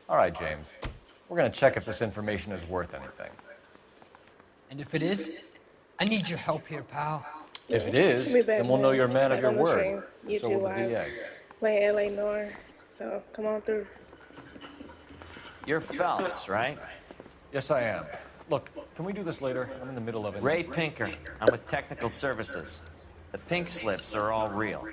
All right, James. We're going to check if this information is worth anything. And if it is, I need your help here, pal. If it is, then we'll know you're a man of your word. You So two will the wives DA. play LA Noire. So come on through. You're Phelps, right? Yes, I am. Look, can we do this later? I'm in the middle of it. Ray Pinker. I'm with Technical Services. The pink slips are all real.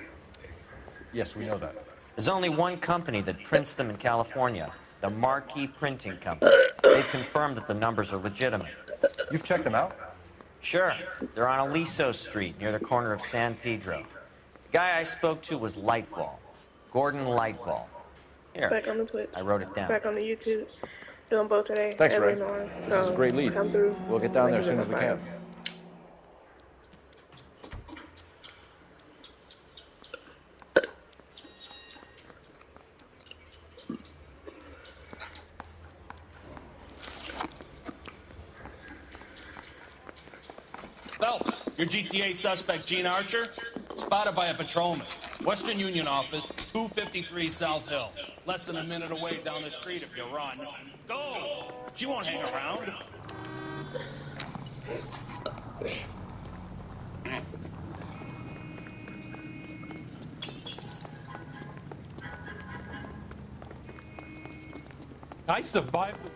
Yes, we know that. There's only one company that prints them in California, the Marquee Printing Company. They've confirmed that the numbers are legitimate. You've checked them out? Sure. They're on Aliso Street, near the corner of San Pedro. The guy I spoke to was Lightfall. Gordon Lightfall. Here, Back on the Twitch. I wrote it down. Back on the YouTube. Doing both today. Thanks, Ray. Noire. This is a great lead. Come through. We'll get down there as soon as we can. Phelps, your GTA suspect, Gene Archer, spotted by a patrolman. Western Union office, 253 South Hill. Less than a minute away down the street if you run. Go! She won't hang around. I survived.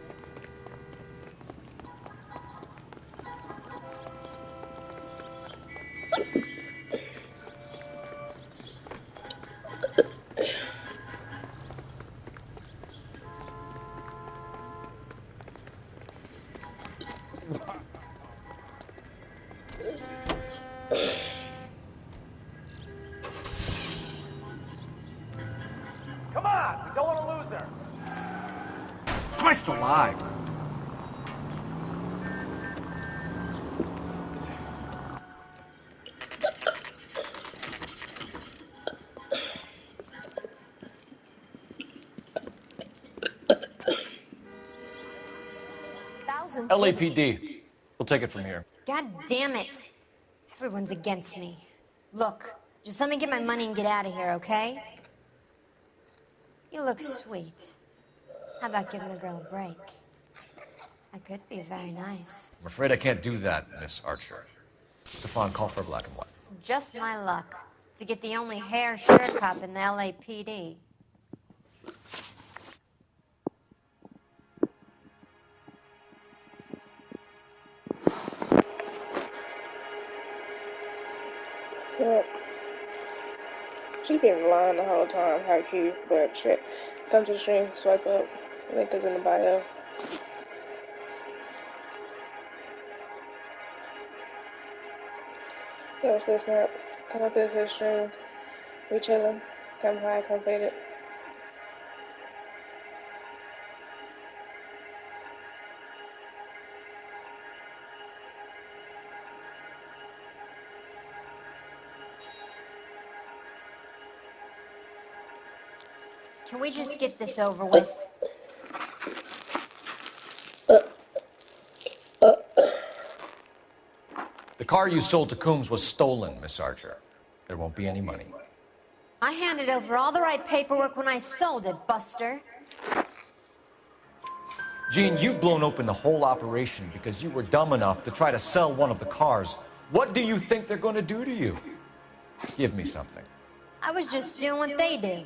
Come on! We don't want to lose her! Christ alive! LAPD. We'll take it from here. God damn it. Everyone's against me. Look, just let me get my money and get out of here, okay? You look sweet. How about giving a girl a break? I could be very nice. I'm afraid I can't do that, Miss Archer. Stefan, call for black and white. Just my luck to get the only hair shirt cop in the LAPD. Yep. She's been lying the whole time, high key, but shit. Come to the stream, swipe up. Link is in the bio. Yo, what's this snap? Come up here to the stream. We chillin'. Come high, come faded. Can we just get this over with? The car you sold to Coombs was stolen, Miss Archer. There won't be any money. I handed over all the right paperwork when I sold it, Buster. Gene, you've blown open the whole operation because you were dumb enough to try to sell one of the cars. What do you think they're going to do to you? Give me something. I was just doing what they do.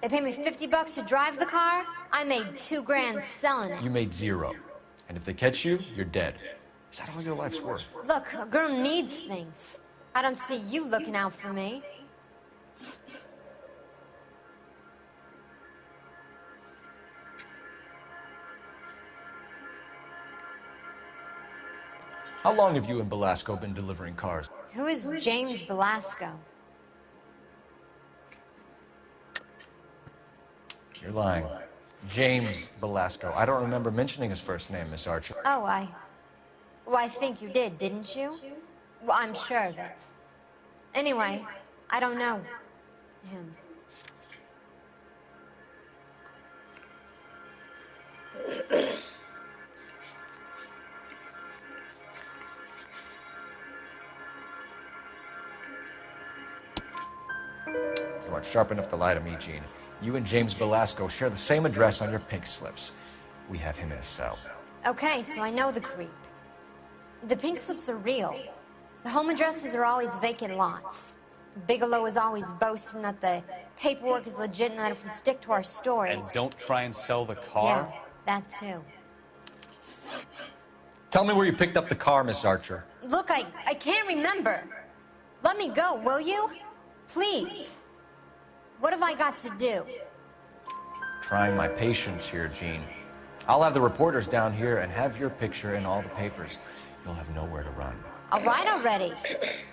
They paid me $50 to drive the car. I made $2 grand selling it. You made zero. And if they catch you, you're dead. Is that all your life's worth? Look, a girl needs things. I don't see you looking out for me. How long have you and Belasco been delivering cars? Who is James Belasco? You're lying. James Belasco. I don't remember mentioning his first name, Miss Archer. Oh, Well, I think you did, didn't you? Well, I'm sure of it. Anyway, I don't know him. You aren't sharp enough to lie to me, Gene. You and James Belasco share the same address on your pink slips. We have him in a cell. Okay, so I know the creep. The pink slips are real. The home addresses are always vacant lots. Bigelow is always boasting that the paperwork is legit and that if we stick to our stories... And don't try and sell the car? Yeah, that too. Tell me where you picked up the car, Miss Archer. Look, I can't remember. Let me go, will you? Please. What have I got to do? Trying my patience here, Jean. I'll have the reporters down here and have your picture in all the papers. You'll have nowhere to run. All right already.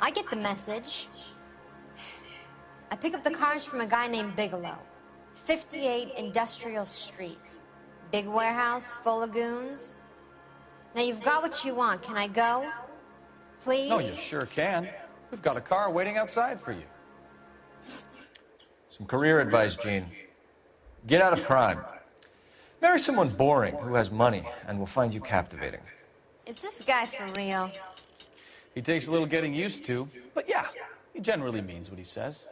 I get the message. I pick up the cars from a guy named Bigelow. 58 Industrial Street. Big warehouse full of goons. Now you've got what you want. Can I go? Please? No, you sure can. We've got a car waiting outside for you. Some career advice, Jean. Get out of crime. Marry someone boring who has money and will find you captivating. Is this guy for real? He takes a little getting used to, but yeah, he generally means what he says.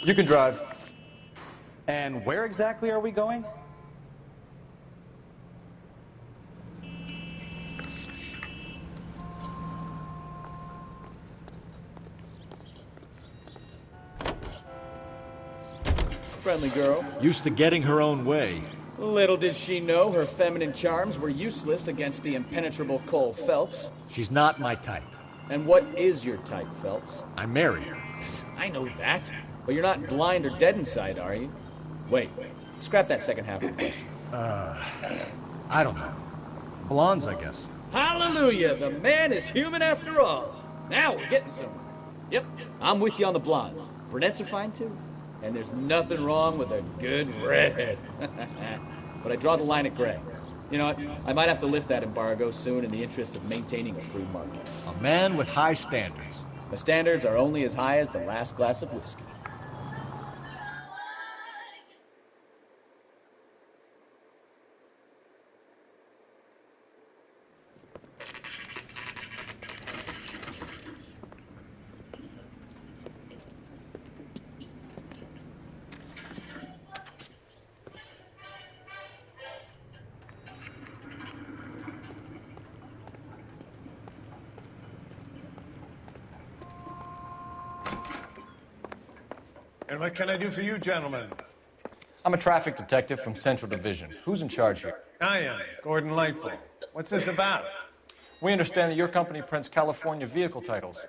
You can drive. And where exactly are we going? Friendly girl. Used to getting her own way. Little did she know her feminine charms were useless against the impenetrable Cole Phelps. She's not my type. And what is your type, Phelps? I marry her. I know that. But you're not blind or dead inside, are you? Wait, scrap that second half of the question. I don't know. Blondes, I guess. Hallelujah! The man is human after all. Now we're getting somewhere. Yep, I'm with you on the blondes. Brunettes are fine too. And there's nothing wrong with a good redhead. But I draw the line at gray. You know what? I might have to lift that embargo soon in the interest of maintaining a free market. A man with high standards. The standards are only as high as the last glass of whiskey. And what can I do for you, gentlemen? I'm a traffic detective from Central Division. Who's in charge here? I am, Gordon Lightfall. What's this about? We understand that your company prints California vehicle titles.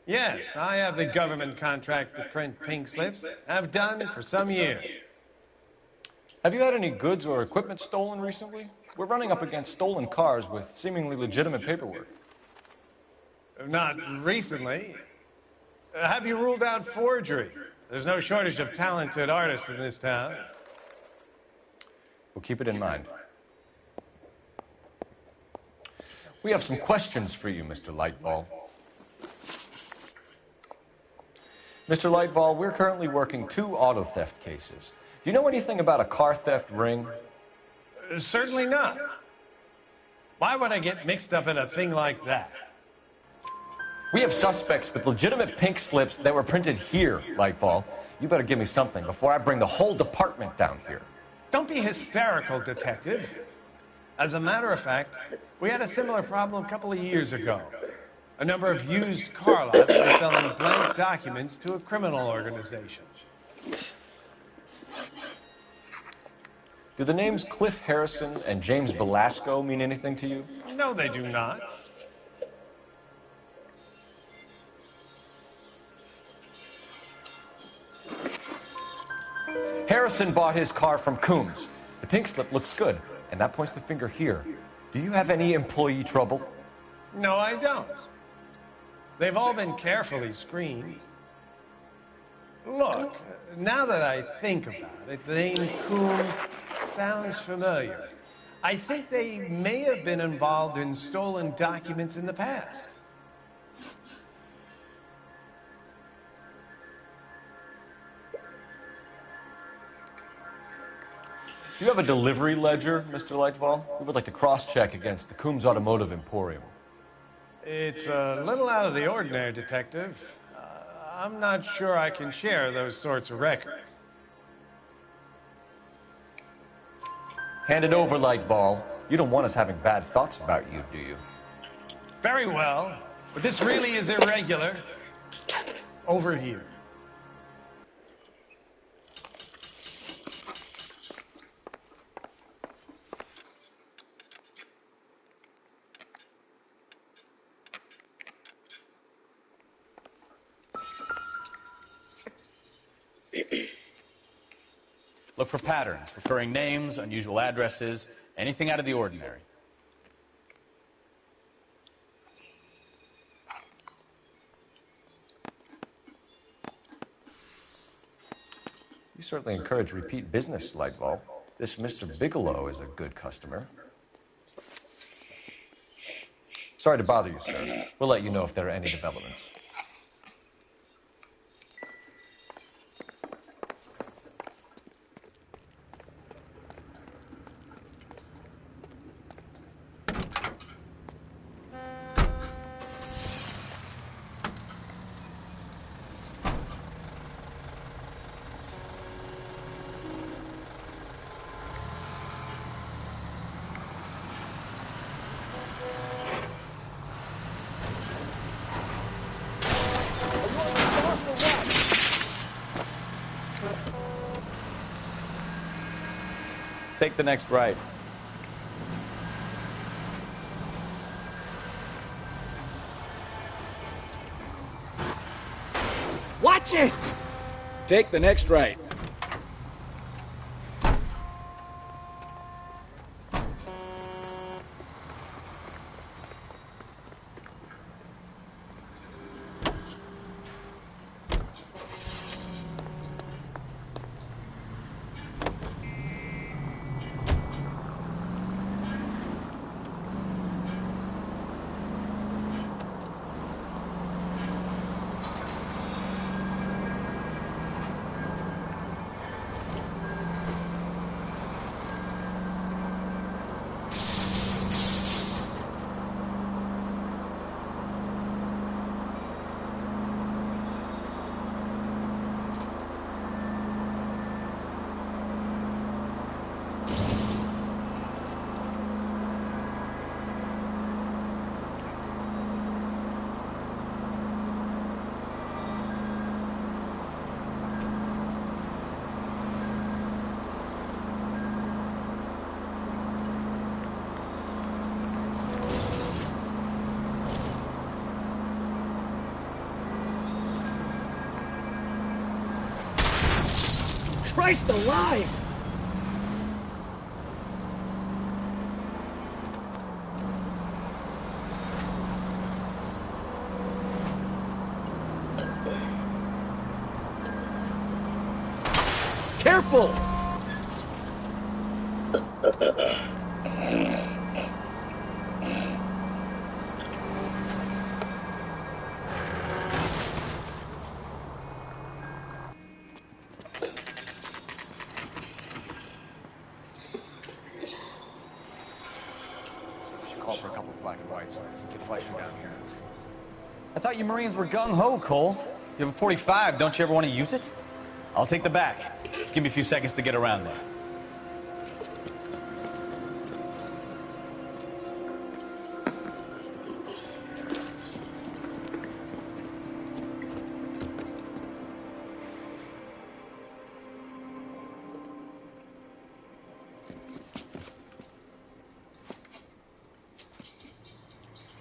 Yes, I have the government contract to print pink slips. Have done for some years. Have you had any goods or equipment stolen recently? We're running up against stolen cars with seemingly legitimate paperwork. Not recently. Have you ruled out forgery? There's no shortage of talented artists in this town. We'll keep it in mind. We have some questions for you, Mr. Lightfall. Mr. Lightfall, we're currently working 2 auto theft cases. Do you know anything about a car theft ring? Certainly not. Why would I get mixed up in a thing like that? We have suspects with legitimate pink slips that were printed here, Lightfall. You better give me something before I bring the whole department down here. Don't be hysterical, detective. As a matter of fact, we had a similar problem a couple of years ago. A number of used car lots were selling blank documents to a criminal organization. Do the names Cliff Harrison and James Belasco mean anything to you? No, they do not. Harrison bought his car from Coombs. The pink slip looks good, and that points the finger here. Do you have any employee trouble? No, I don't. They've all been carefully screened. Look, now that I think about it, the name Coombs Sounds familiar. I think they may have been involved in stolen documents in the past. Do you have a delivery ledger, Mr. Lightfall? We would like to cross-check against the Coombs Automotive Emporium. It's a little out of the ordinary, Detective. I'm not sure I can share those sorts of records. Hand it over, Lightball. You don't want us having bad thoughts about you, do you? Very well, but this really is irregular. Over here. Look for patterns, recurring names, unusual addresses, anything out of the ordinary. You certainly encourage repeat business, Lightball. This Mr. Bigelow is a good customer. Sorry to bother you, sir. We'll let you know if there are any developments. Take the next right. Watch it! Take the next right. Christ alive! Careful! Call for a couple of black and whites. Get Fleischer down here. I thought you Marines were gung-ho, Cole. You have a 45, don't you ever want to use it? I'll take the back. Just give me a few seconds to get around there.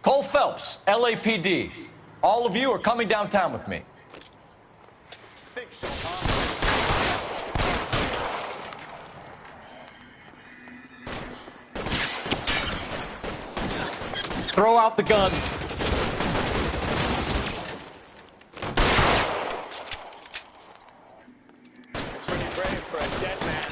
Cole Phelps, LAPD. All of you are coming downtown with me. Think so, huh? Throw out the guns. Pretty brave for a dead man.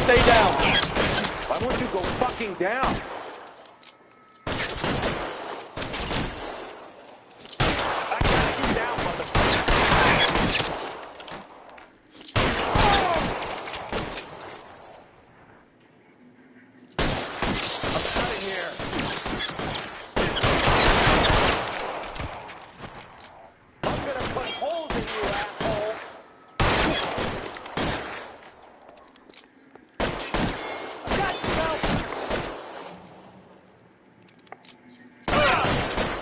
Stay down. Why won't you go fucking down? I got you down, motherfucker. I'm out of here. I'm gonna put holes in you, asshole. I got you now.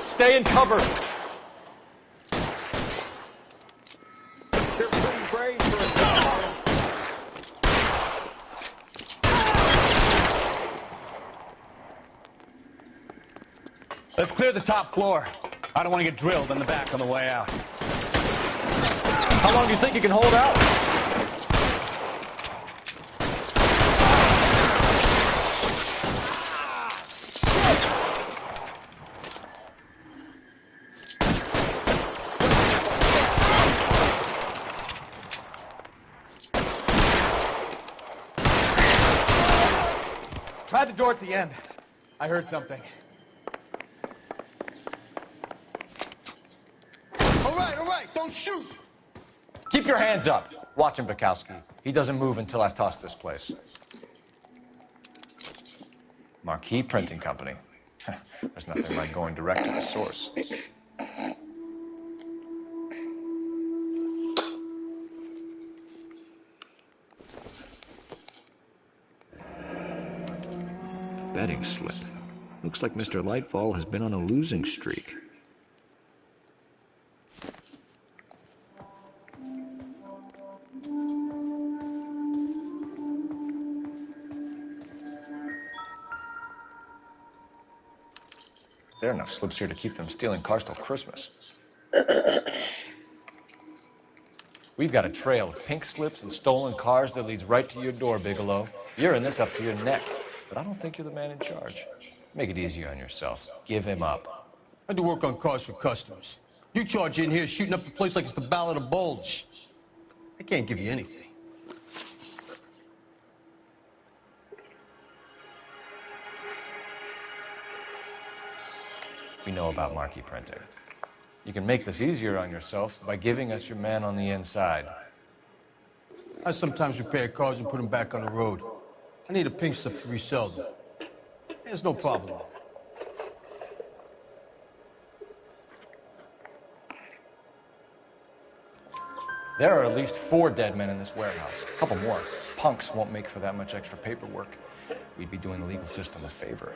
Stay in cover. You're pretty brave for a dog. Let's clear the top floor. I don't want to get drilled in the back on the way out. How long do you think you can hold out? Try the door at the end. I heard something. All right, don't shoot. Keep your hands up. Watch him, Bukowski. He doesn't move until I've tossed this place. Marquee Printing Company. There's nothing like going direct to the source. Betting slip. Looks like Mr. Lightfall has been on a losing streak. There are enough slips here to keep them stealing cars till Christmas. We've got a trail of pink slips and stolen cars that leads right to your door, Bigelow. You're in this up to your neck, but I don't think you're the man in charge. Make it easier on yourself. Give him up. I do work on cars for customers. You charge in here shooting up the place like it's the Ballad of Bulge. I can't give you anything. We know about Marquee Printing. You can make this easier on yourself by giving us your man on the inside. I sometimes repair cars and put them back on the road. I need a pink slip to resell them. There's no problem. There are at least 4 dead men in this warehouse. A couple more. Punks won't make for that much extra paperwork. We'd be doing the legal system a favor.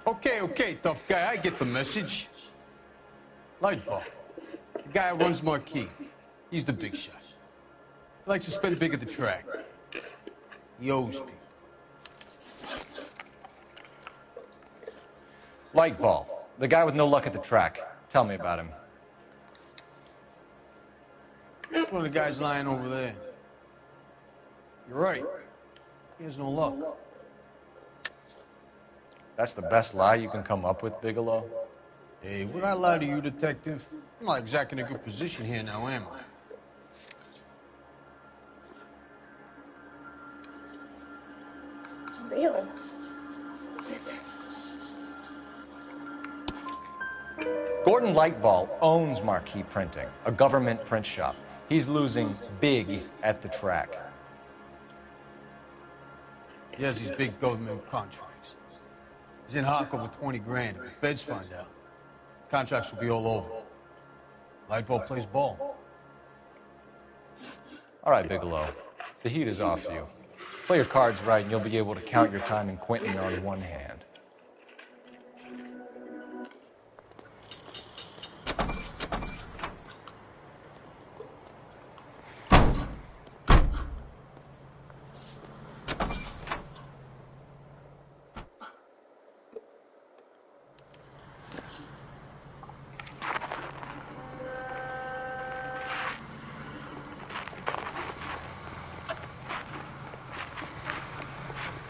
Okay, tough guy, I get the message. Lightfall, the guy who runs Marquee. He's the big shot. He likes to spend big at the track. He owes people. Lightfall, the guy with no luck at the track. Tell me about him. That's one of the guys lying over there. You're right. He has no luck. That's the best lie you can come up with, Bigelow? Hey, would I lie to you, detective? I'm not exactly in a good position here now, am I? Damn. Gordon Lightfall owns Marquee Printing, a government print shop. He's losing big at the track. He has these big government contracts. He's in hock over 20 grand. If the feds find out, contracts will be all over. Lightfall plays ball. All right, Bigelow. The heat is off you. Play your cards right and you'll be able to count your time in Quentin on one hand.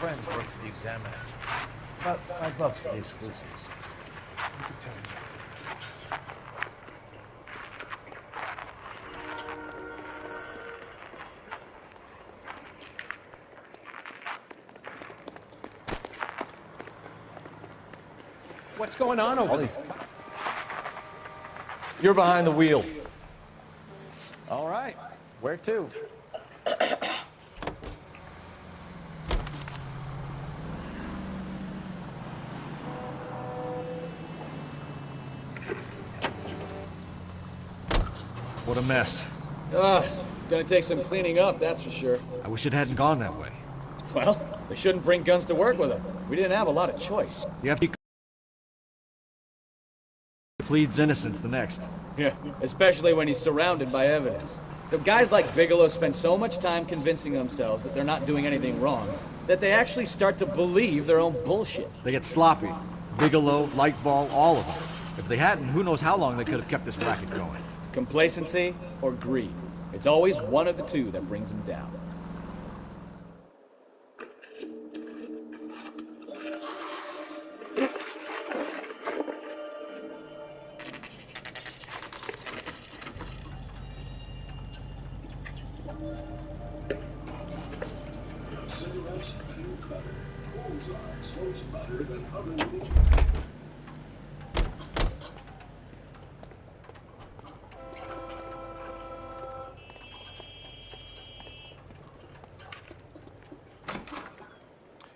Friends work for the Examiner. About $5 for the exclusives. You can tell me. What's going on over there? You're behind the wheel. All right. Where to? What a mess. Gonna take some cleaning up, that's for sure. I wish it hadn't gone that way. Well, they shouldn't bring guns to work with them. We didn't have a lot of choice. You have to pleads innocence the next. Yeah, especially when he's surrounded by evidence. The guys like Bigelow spend so much time convincing themselves that they're not doing anything wrong, that they actually start to believe their own bullshit. They get sloppy. Bigelow, Lightball, all of them. If they hadn't, who knows how long they could have kept this racket going. Complacency or greed. It's always one of the two that brings them down.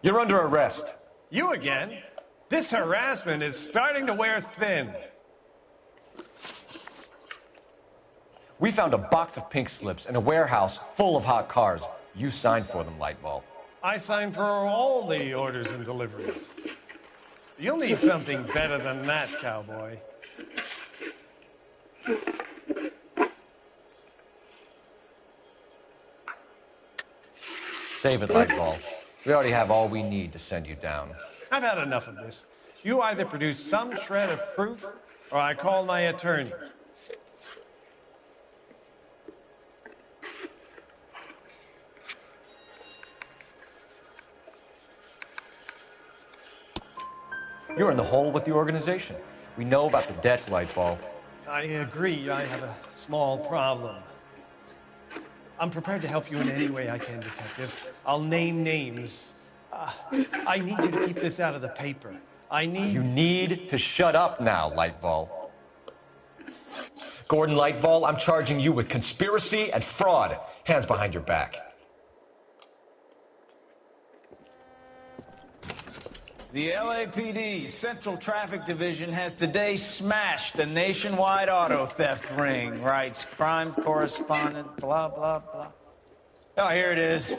You're under arrest. You again? This harassment is starting to wear thin. We found a box of pink slips in a warehouse full of hot cars. You signed for them, Lightball. I signed for all the orders and deliveries. You'll need something better than that, cowboy. Save it, Lightball. We already have all we need to send you down. I've had enough of this. You either produce some shred of proof, or I call my attorney. You're in the hole with the organization. We know about the debts, Lightball. I agree. I have a small problem. I'm prepared to help you in any way I can, Detective. I'll name names. I need you to keep this out of the paper. You need to shut up now, Lightball. Gordon Lightball, I'm charging you with conspiracy and fraud. Hands behind your back. The LAPD Central Traffic Division has today smashed a nationwide auto theft ring, writes crime correspondent, blah, blah, blah. Oh, here it is.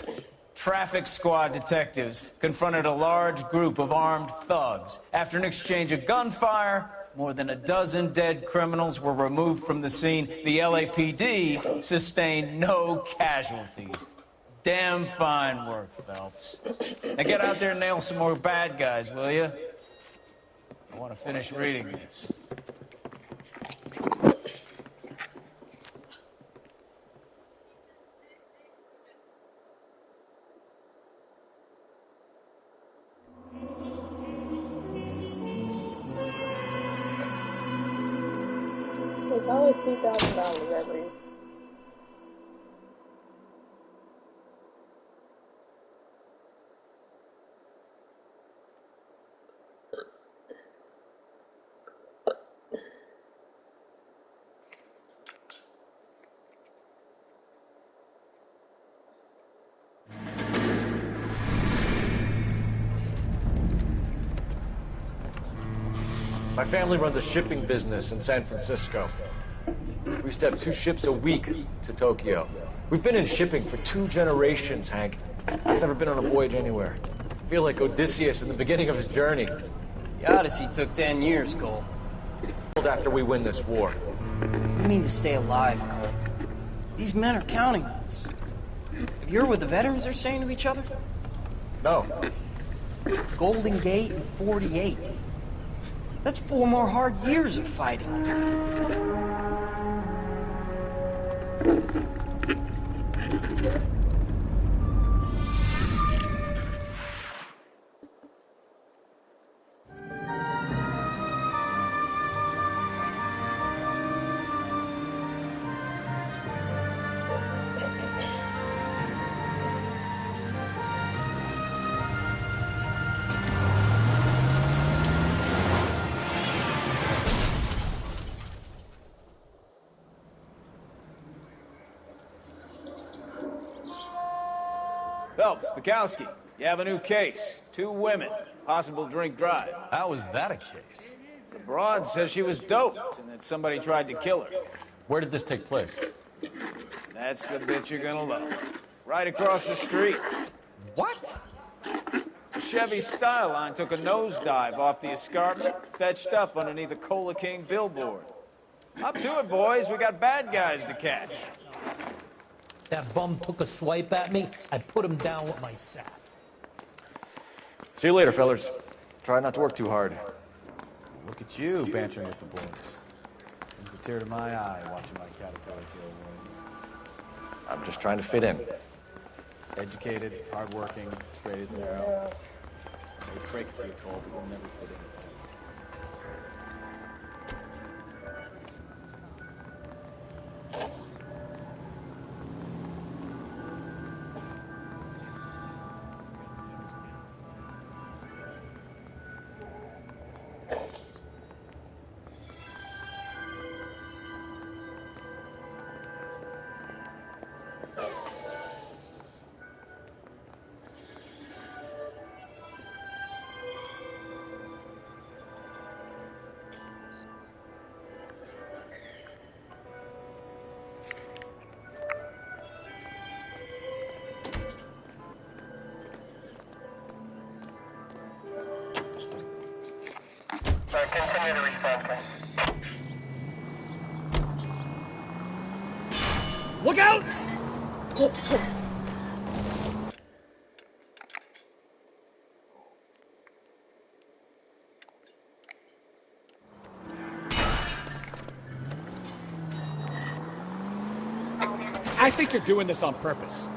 Traffic squad detectives confronted a large group of armed thugs. After an exchange of gunfire, more than a dozen dead criminals were removed from the scene. The LAPD sustained no casualties. Damn fine work, Phelps. Now get out there and nail some more bad guys, will you? I want to finish reading this. It's always $2,000 at least. My family runs a shipping business in San Francisco. We used to have 2 ships a week to Tokyo. We've been in shipping for 2 generations, Hank. I've never been on a voyage anywhere. I feel like Odysseus in the beginning of his journey. The Odyssey took 10 years, Cole. After we win this war. We mean to stay alive, Cole. These men are counting on us. Have you heard what the veterans are saying to each other? No. Golden Gate and 48. That's 4 more hard years of fighting. Phelps, Bukowski, you have a new case. 2 women, possible drink drive. How is that a case? The broad says she was doped and that somebody tried to kill her. Where did this take place? That's the bit you're gonna love. Right across the street. What? The Chevy Styline took a nosedive off the escarpment, fetched up underneath a Cola King billboard. Up to it, boys. We got bad guys to catch. That bum took a swipe at me. I put him down with my sack. See you later, fellas. Try not to work too hard. Look at you bantering with the boys. Brings a tear to my eye watching my caterpillar kill wings. I'm just trying to fit in. Educated, hardworking, straight as an arrow. I hate to break it to you, Cole, but you'll never fit in, it seems. Continue to respond. Look out! I think you're doing this on purpose.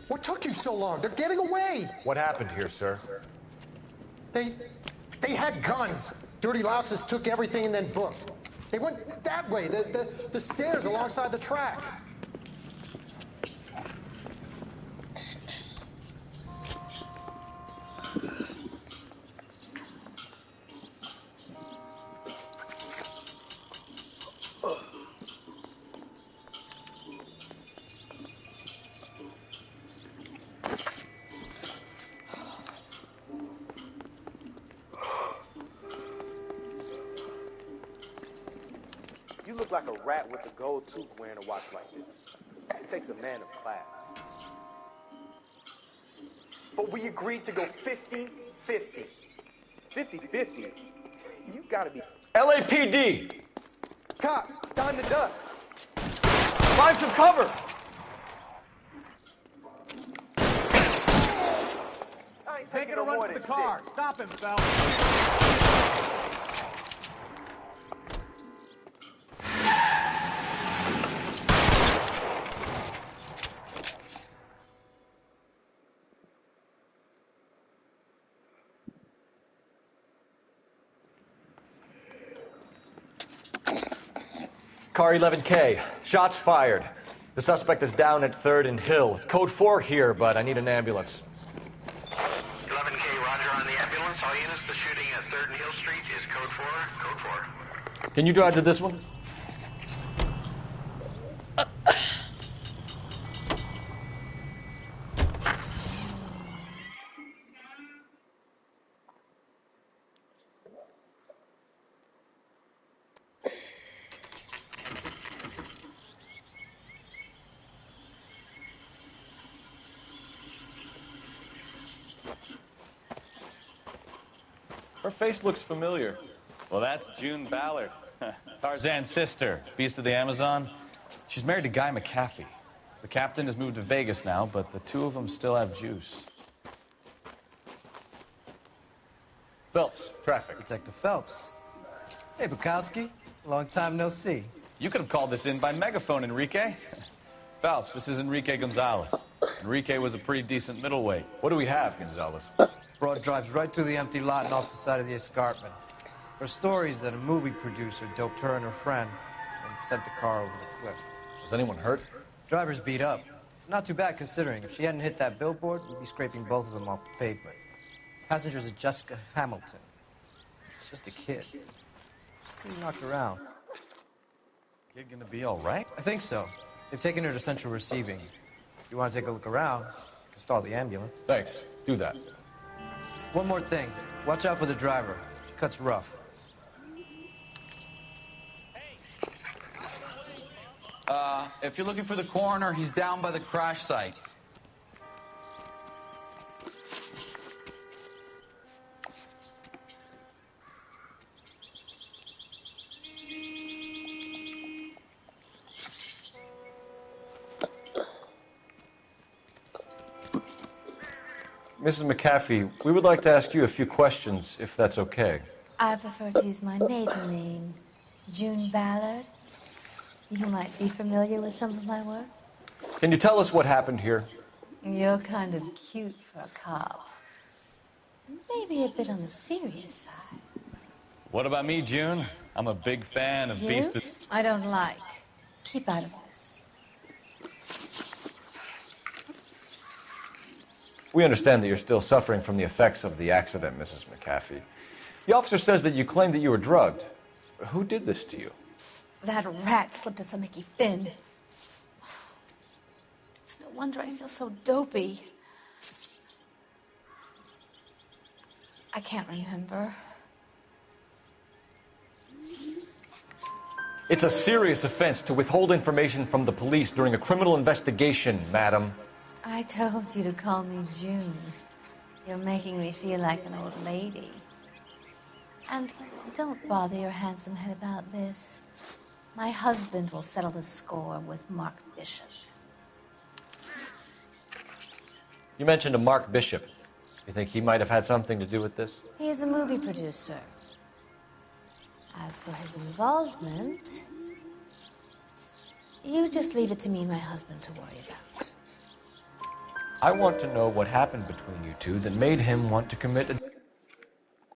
What took you so long? They're getting away. What happened here, sir? They had guns. Dirty louses took everything and then booked. They went that way, the stairs alongside the track. You look like a rat with a gold tooth wearing a watch like this. It takes a man of class. But we agreed to go 50-50. 50-50? You gotta be... LAPD! Cops, time to dust. Find some cover! Take it a run to the car. Stop him, Phelps. Car 11K. Shots fired. The suspect is down at 3rd and Hill. It's code 4 here, but I need an ambulance. 11K, roger on the ambulance. All units, the shooting at 3rd and Hill Street is code 4. Code 4. Can you drive to this one? Her face looks familiar. Well, that's June Ballard, Tarzan's sister, beast of the Amazon. She's married to Guy McAfee. The captain has moved to Vegas now, but the two of them still have juice. Phelps, traffic. Detective Phelps. Hey, Bukowski. Long time no see. You could have called this in by megaphone, Enrique. Phelps, this is Enrique Gonzalez. Enrique was a pretty decent middleweight. What do we have, Gonzalez? Broad drives right through the empty lot and off the side of the escarpment. Her story is that a movie producer doped her and her friend and sent the car over the cliff. Was anyone hurt? Driver's beat up. Not too bad considering. If she hadn't hit that billboard, we'd be scraping both of them off the pavement. Passengers are Jessica Hamilton. She's just a kid. She's pretty knocked around. Kid gonna be all right? I think so. They've taken her to central receiving. If you want to take a look around, you can stall the ambulance. Thanks. Do that. One more thing. Watch out for the driver. She cuts rough. If you're looking for the coroner, he's down by the crash site. Mrs. McAfee, we would like to ask you a few questions, if that's okay. I prefer to use my maiden name, June Ballard. You might be familiar with some of my work. Can you tell us what happened here? You're kind of cute for a cop. Maybe a bit on the serious side. What about me, June? I'm a big fan of You? Beast. I don't like. Keep out of this. We understand that you're still suffering from the effects of the accident, Mrs. McAfee. The officer says that you claimed that you were drugged. Who did this to you? That rat slipped us a Mickey Finn. It's no wonder I feel so dopey. I can't remember. It's a serious offense to withhold information from the police during a criminal investigation, madam. I told you to call me June. You're making me feel like an old lady. And don't bother your handsome head about this. My husband will settle the score with Mark Bishop. You mentioned a Mark Bishop. You think he might have had something to do with this? He is a movie producer. As for his involvement, you just leave it to me and my husband to worry about. I want to know what happened between you two that made him want to commit a...